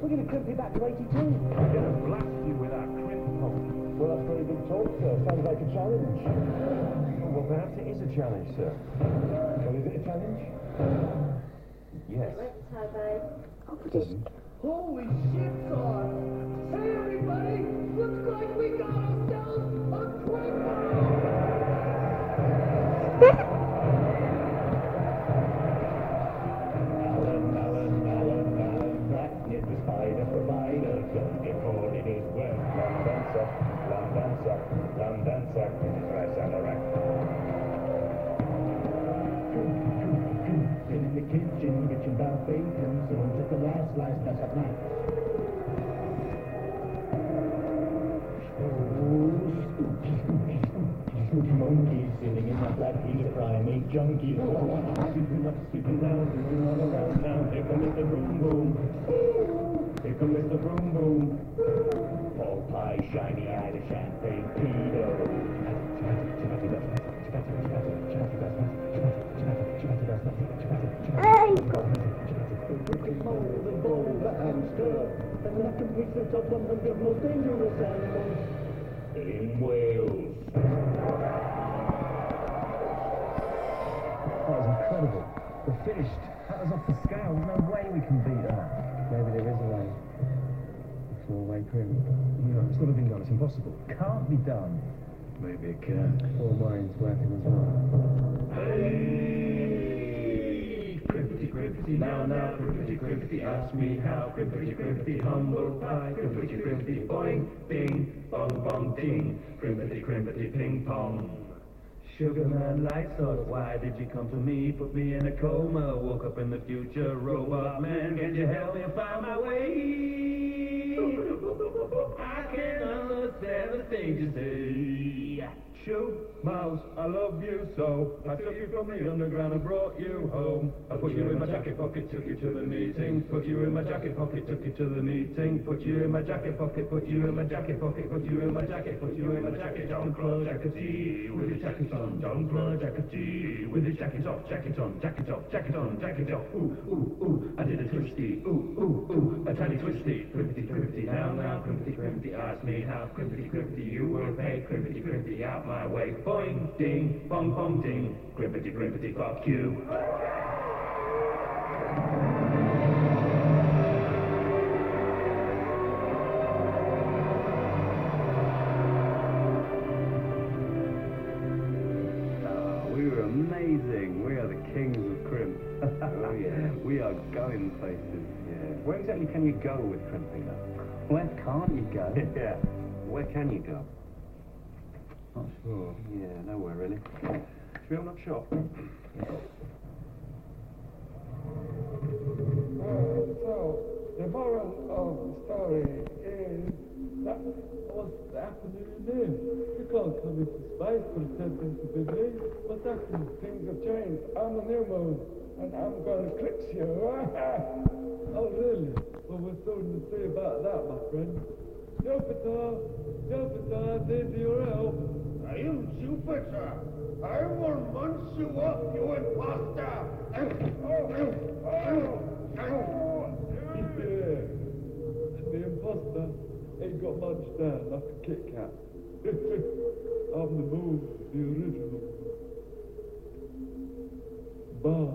We're going to crimp it back to 82. I'm going to blast you with our crimp pump. Well, that's very big talk, sir. Sounds like a challenge. Oh, well, perhaps it is a challenge, sir. Well, is it a challenge? Yes. Holy shit, son! Hey, everybody! Looks like we got ourselves a Crimp! Alan, that is the spider provider. Don't get caught in his web. Lam dancer, press on the rack. In the kitchen, bitchin' about bacon, someone took the last slice, that's at night. Spooky monkeys sitting in my flat piece of primate junkie. Sweeping up, sweeping down, sweeping all around town. Here comes Mr. Boom Boom. Here comes Mr. Boom Boom. All pie, shiny-eyed, a champagne pedo. And that completes the top 100 most dangerous animals in Wales. That was incredible. We're finished. That was off the scale. There's no way we can beat that. Maybe there is a way. It's all way Crimp. No, it's never been done. It's impossible. Can't be done. Maybe it can. All minds working as one. Hey! Crimpity, now, crimpity, ask me how. Crimpity, humble pie. Crimpity, boing, ding, bong, bong, ding. Crimpity, ping, pong. Sugar man, light sauce, why did you come to me? Put me in a coma, woke up in the future. Robot man, can you help me find my way? I can't understand the things you say. Shoot, mouse, I love you so. I took you from the underground and brought you home. I put you in my jacket pocket, took you to the meeting. Put you in my jacket pocket, took you to the meeting. Put you in my jacket pocket, put you in my jacket pocket, put you in my jacket, put you in my jacket. Jean-Claude Jackety, with his jacket on. Jean-Claude Jackety, with his jacket off, jacket on, jacket off, jacket on, jacket off. Ooh, ooh, ooh, I did a twisty. Ooh, ooh, ooh, a tiny twisty. Crimpity, now, crimpity, ask me how. Crimpity, you will pay. Crimpity, out my way. Boing, ding, bong, bong, ding. Crimpity, fuck you. We were amazing. We are the kings of Crimp. Oh, yeah. We are going places. Yeah. Where exactly can you go with crimping though? Where can't you go? Yeah. Where can you go? Not sure. Yeah, nowhere really. Should we open up shop? So, the moral of the story is that what's happening in here? You can't come into space pretending to be me. What's happening? Things have changed. I'm the new moon, and I'm going to eclipse you. Oh, really? Well, we're starting to see about that, my friend. Jupiter, need your help. I am Jupiter. I will munch you up, you imposter! Yeah. The imposter ain't got much down like a Kit Kat. I'm the moon, the original. Bar.